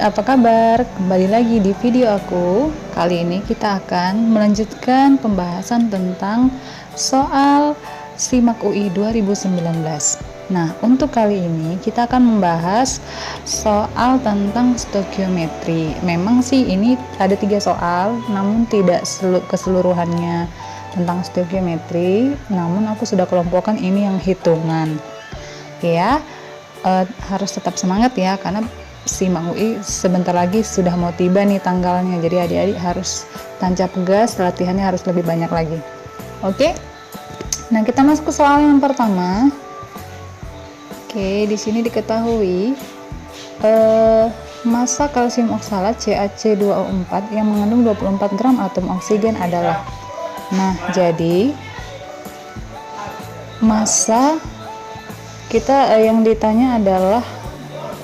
apa kabar? Kembali lagi di video aku. Kali ini kita akan melanjutkan pembahasan tentang soal SIMAK UI 2019. Nah, untuk kali ini kita akan membahas soal tentang stoikiometri. Memang sih ini ada 3 soal, namun tidak keseluruhannya tentang stoikiometri, namun aku sudah kelompokkan ini yang hitungan. Oke ya, harus tetap semangat ya, karena SIMAK UI sebentar lagi sudah mau tiba nih tanggalnya. Jadi adik-adik harus tancap gas, latihannya harus lebih banyak lagi. Oke. Nah, kita masuk ke soal yang pertama. Oke, di sini diketahui massa kalsium oksalat CaC2O4 yang mengandung 24 gram atom oksigen adalah. Nah, jadi massa kita yang ditanya adalah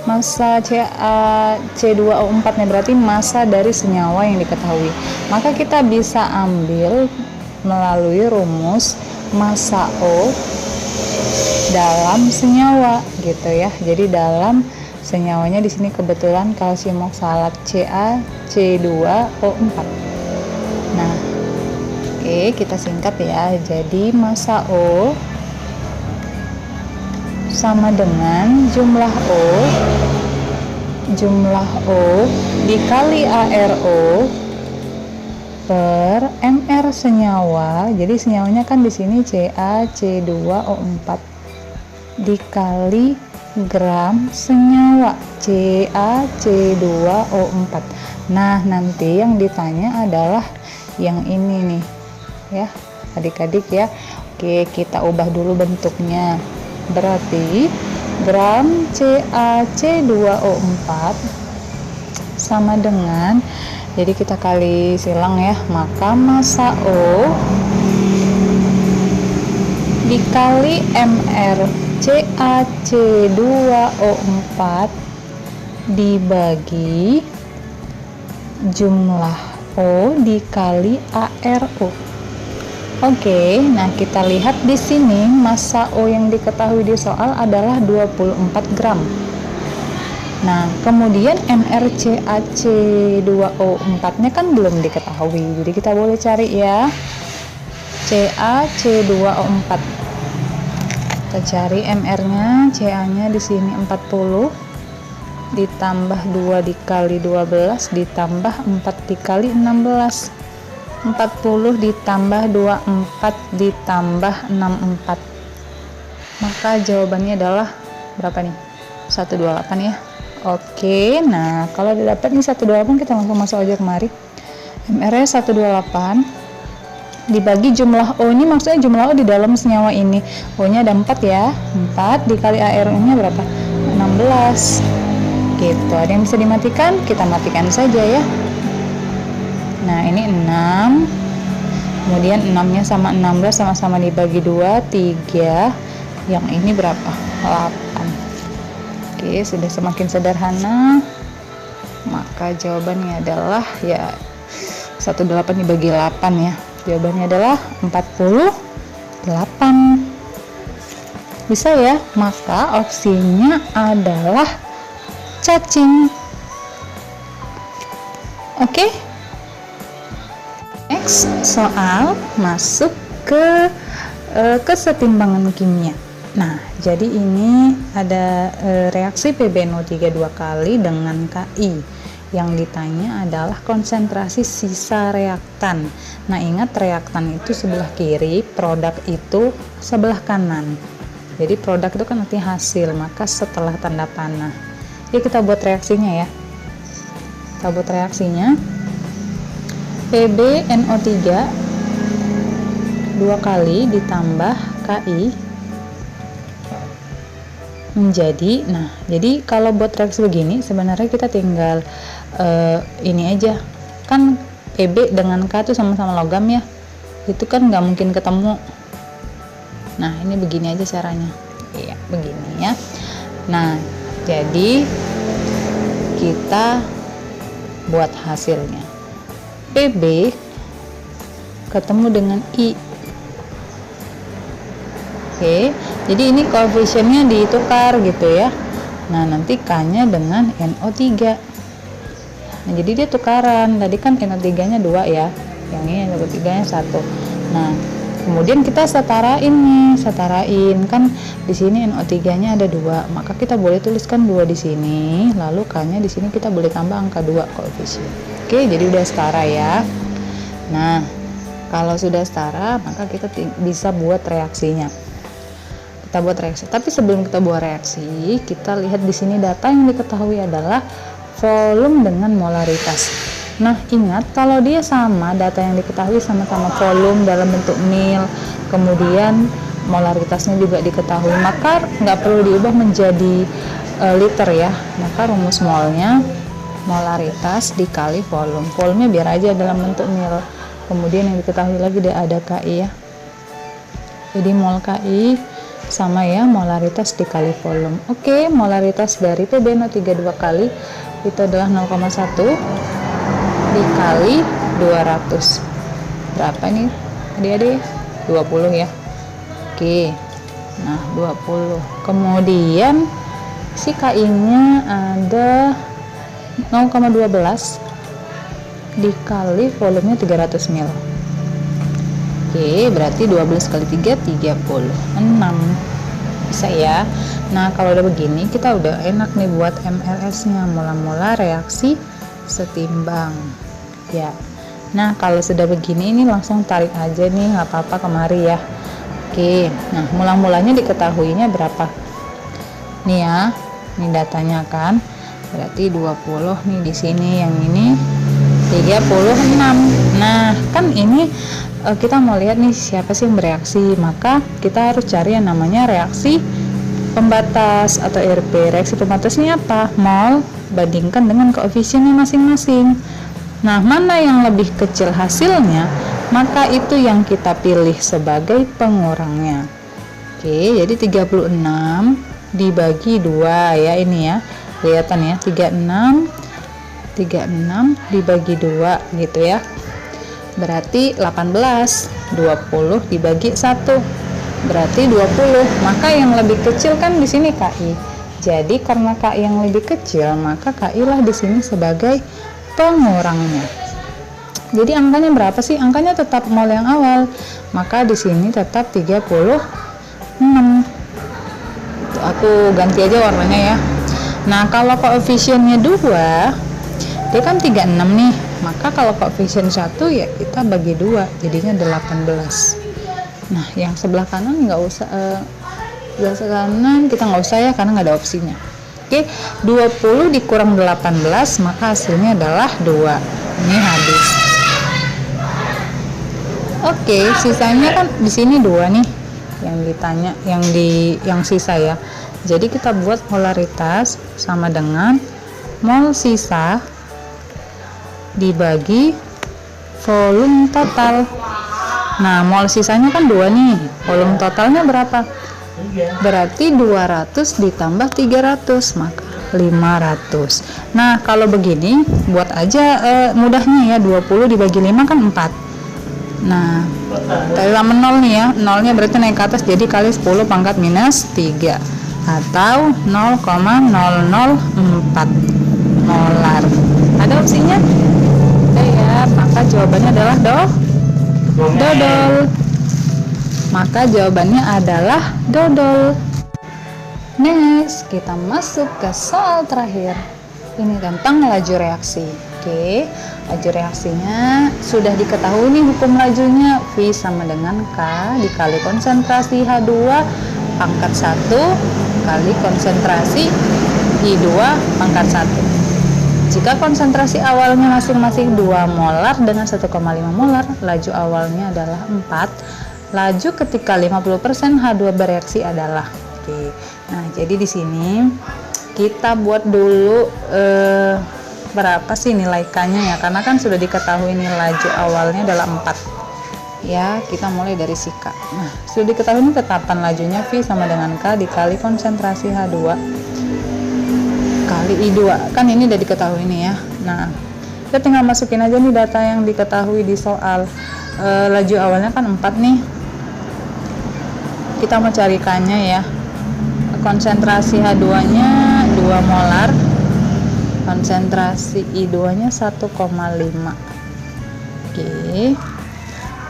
massa CaC2O4 nya, berarti massa dari senyawa yang diketahui. Maka kita bisa ambil melalui rumus massa O dalam senyawa gitu ya. Jadi dalam senyawanya di sini kebetulan kalsium oksalat CaC2O4. Nah, oke, kita singkat ya. Jadi massa O sama dengan jumlah O dikali ARO per mR senyawa. Jadi senyawanya kan di sini CaC2O4 dikali gram senyawa CaC2O4. Nah, nanti yang ditanya adalah yang ini nih ya adik-adik ya. Oke, kita ubah dulu bentuknya. Berarti gram CaC2O4 sama dengan, jadi kita kali silang ya, maka massa O dikali mR CaC2O4 dibagi jumlah O dikali ARO. Oke, nah kita lihat di sini massa O yang diketahui di soal adalah 24 gram. Nah, kemudian mR CaC2O4-nya kan belum diketahui. Jadi kita boleh cari ya. CaC2O4. Kita cari mR-nya, Ca-nya di sini 40 ditambah 2 dikali 12 ditambah 4 dikali 16. 40 ditambah 24 ditambah 64, maka jawabannya adalah berapa nih? 128 ya. Oke, nah kalau didapat nih 128, kita langsung masuk aja kemari. MR nya 128 dibagi jumlah O, ini maksudnya jumlah O di dalam senyawa ini. O nya ada 4 ya, 4 dikali ARO nya berapa? 16 gitu. Ada yang bisa dimatikan? Kita matikan saja ya. Nah, ini 6, kemudian 6 nya sama 16 sama-sama dibagi 2, 3, yang ini berapa? 8. Oke, sudah semakin sederhana, maka jawabannya adalah ya 18 dibagi 8 ya, jawabannya adalah 48. Bisa ya, maka opsinya adalah cacing. Oke. Next, soal masuk ke kesetimbangan kimia. Nah, jadi ini ada reaksi PbNO3 2 kali dengan Ki. Yang ditanya adalah konsentrasi sisa reaktan. Nah, ingat reaktan itu sebelah kiri, produk itu sebelah kanan. Jadi produk itu kan artinya hasil, maka setelah tanda panah. Jadi kita buat reaksinya ya. Kita buat reaksinya. PbNO3 2 kali ditambah Ki menjadi, nah jadi kalau buat reaksi begini sebenarnya kita tinggal ini aja, kan Pb dengan K itu sama-sama logam ya, itu kan nggak mungkin ketemu. Nah, ini begini aja caranya, iya begini ya. Nah, jadi kita buat hasilnya. Pb ketemu dengan I. Oke, jadi ini koefisiennya ditukar gitu ya. Nah, nanti K-nya dengan NO3. Nah, jadi dia tukaran. Tadi kan NO3 nya 2 ya, yang ini NO3 nya 1. Nah, kemudian kita setarain kan di sini NO3 nya ada 2, maka kita boleh tuliskan 2 di sini, lalu K nya di sini kita boleh tambah angka 2 koefisien. Oke, jadi udah setara ya. Nah, kalau sudah setara maka kita bisa buat reaksinya. Kita buat reaksi. Tapi sebelum kita buat reaksi, kita lihat di sini data yang diketahui adalah volume dengan molaritas. Nah, ingat kalau dia sama, data yang diketahui sama-sama volume dalam bentuk mil, kemudian molaritasnya juga diketahui, maka nggak perlu diubah menjadi liter ya. Maka rumus molnya molaritas dikali volume. Volumenya biar aja dalam bentuk mil. Kemudian yang diketahui lagi ada KI ya. Jadi mol KI sama ya, molaritas dikali volume. Oke, molaritas dari PbNO3 2 kali itu adalah 0,1 dikali 200. Berapa nih adik-adik? 20 ya. Oke, nah 20. Kemudian si KI nya ada 0,12 dikali volumenya 300 ml. Oke, berarti 12 kali 3, 36. Bisa ya. Nah, kalau udah begini kita udah enak nih buat MRS nya, mula-mula reaksi setimbang ya. Nah, kalau sudah begini ini langsung tarik aja nih, nggak apa-apa kemari ya. Oke, nah mula-mulanya diketahuinya berapa nih ya, ini datanya kan, berarti 20 nih di sini, yang ini 36. Nah, kan ini kita mau lihat nih siapa sih yang bereaksi, maka kita harus cari yang namanya reaksi pembatas atau RP. Reaksi pembatasnya apa? Mol bandingkan dengan koefisiennya masing-masing. Nah, mana yang lebih kecil hasilnya, maka itu yang kita pilih sebagai pengurangnya. Oke, jadi 36 dibagi 2 ya, ini ya. Kelihatan ya, 36 dibagi 2 gitu ya. Berarti 18. 20 dibagi 1. Berarti 20. Maka yang lebih kecil kan di sini KI. Jadi karena KI yang lebih kecil, maka KI lah di sini sebagai pengurangnya. Jadi angkanya berapa sih? Angkanya tetap mol yang awal. Maka di sini tetap 36. Tuh, aku ganti aja warnanya ya. Nah, kalau koefisiennya 2, dia kan 36 nih. Maka kalau koefisien 1 ya kita bagi 2, jadinya 18. Nah, yang sebelah kanan nggak usah, sebelah kanan kita nggak usah ya, karena nggak ada opsinya. Oke, 20 dikurang 18, maka hasilnya adalah 2. Ini habis. Oke, sisanya kan di sini 2 nih yang ditanya, yang sisa ya. Jadi kita buat polaritas sama dengan mol sisa dibagi volume total. Nah, mol sisanya kan 2 nih, volume totalnya berapa? Berarti 200 ditambah 300, maka 500. Nah, kalau begini buat aja mudahnya ya, 20 dibagi 5 kan 4. Nah, dari lama 0 nih ya, nolnya berarti naik ke atas, jadi kali 10 pangkat minus 3 atau 0,004 molar. Ada opsinya? Ada ya, maka jawabannya adalah dodol. Maka jawabannya adalah dodol. Next, kita masuk ke soal terakhir. Ini tentang laju reaksi. Oke, laju reaksinya sudah diketahui nih hukum lajunya. V sama dengan K dikali konsentrasi H2 pangkat 1 kali konsentrasi I2 pangkat 1. Jika konsentrasi awalnya masing-masing 2 molar dengan 1,5 molar, laju awalnya adalah 4. Laju ketika 50% H2 bereaksi adalah. Oke. Nah, jadi di sini kita buat dulu berapa sih nilai K-nya ya? Karena kan sudah diketahui nih laju awalnya adalah 4. Ya, kita mulai dari si K. Nah, sudah diketahui ini tetapan lajunya V sama dengan K dikali konsentrasi H2 kali I2. Kan ini udah diketahui nih ya. Nah, kita tinggal masukin aja nih data yang diketahui di soal. Laju awalnya kan 4 nih. Kita mau cari K-nya ya. Konsentrasi H2 nya 2 molar konsentrasi I2 nya 1,5. Oke,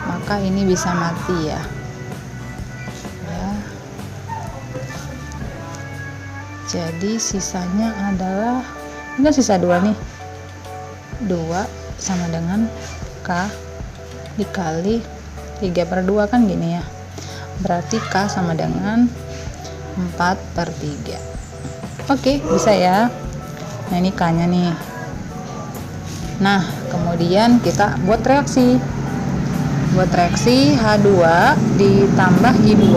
maka ini bisa mati ya. Jadi sisanya adalah, ini kan sisa 2 nih, 2 sama dengan K dikali 3/2 kan gini ya, berarti K sama dengan 4/3. Oke, bisa ya. Nah ini K nya nih. Nah kemudian kita buat reaksi H2 ditambah I2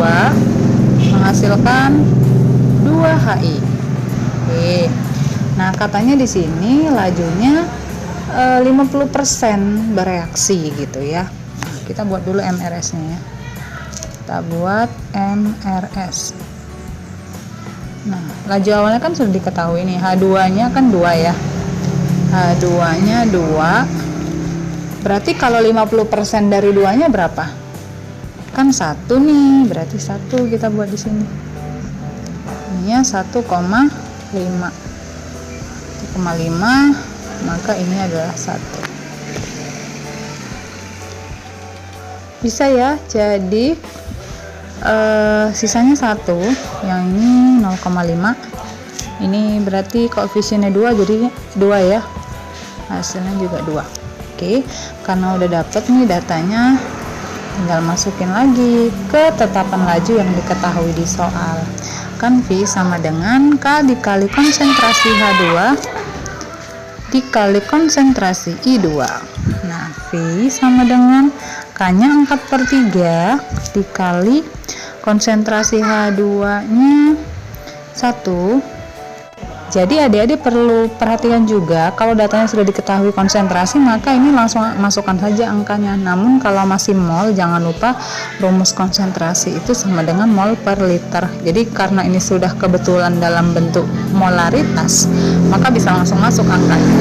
menghasilkan 2HI. Oke. Nah, katanya di sini lajunya 50% bereaksi gitu ya. Nah, kita buat dulu MRS-nya ya. Kita buat MRS. Nah, laju awalnya kan sudah diketahui nih, H2-nya kan 2 ya. H2-nya 2. Berarti kalau 50% dari 2-nya berapa? Kan 1 nih, berarti 1 kita buat di sini. Ininya 1,5, maka ini adalah 1. Bisa ya, jadi sisanya 1, yang ini 0,5. Ini berarti koefisiennya 2, jadi 2 ya, hasilnya juga 2. Oke, karena udah dapet nih datanya, tinggal masukin lagi ke tetapan laju yang diketahui di soal. Kan V sama dengan K dikali konsentrasi H2 dikali konsentrasi I2. Nah, V sama dengan K-nya 4/3 dikali konsentrasi H2-nya 1. Jadi adik-adik perlu perhatikan juga, kalau datanya sudah diketahui konsentrasi, maka ini langsung masukkan saja angkanya. Namun kalau masih mol, jangan lupa rumus konsentrasi itu sama dengan mol per liter. Jadi karena ini sudah kebetulan dalam bentuk molaritas, maka bisa langsung masuk angkanya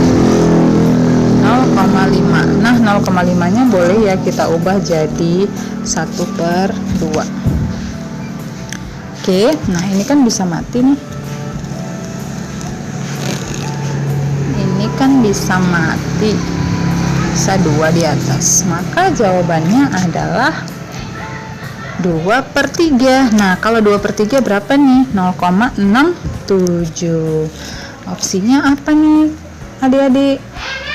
0,5. Nah 0,5 nya boleh ya kita ubah jadi 1/2. Oke, nah ini kan bisa mati nih, kan bisa mati, bisa 2 di atas, maka jawabannya adalah 2/3. Nah kalau 2/3 berapa nih? 0,67. Opsinya apa nih adik-adik?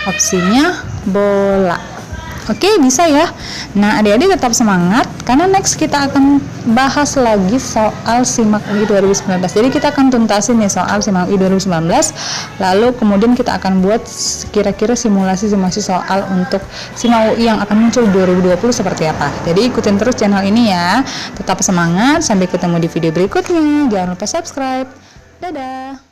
Opsinya bola. Oke, bisa ya. Nah adik-adik tetap semangat, karena next kita akan bahas lagi soal SIMAK UI 2019. Jadi kita akan tuntasin nih soal SIMAK UI 2019, lalu kemudian kita akan buat kira-kira simulasi soal untuk SIMAK UI yang akan muncul 2020 seperti apa. Jadi ikutin terus channel ini ya. Tetap semangat, sampai ketemu di video berikutnya. Jangan lupa subscribe. Dadah.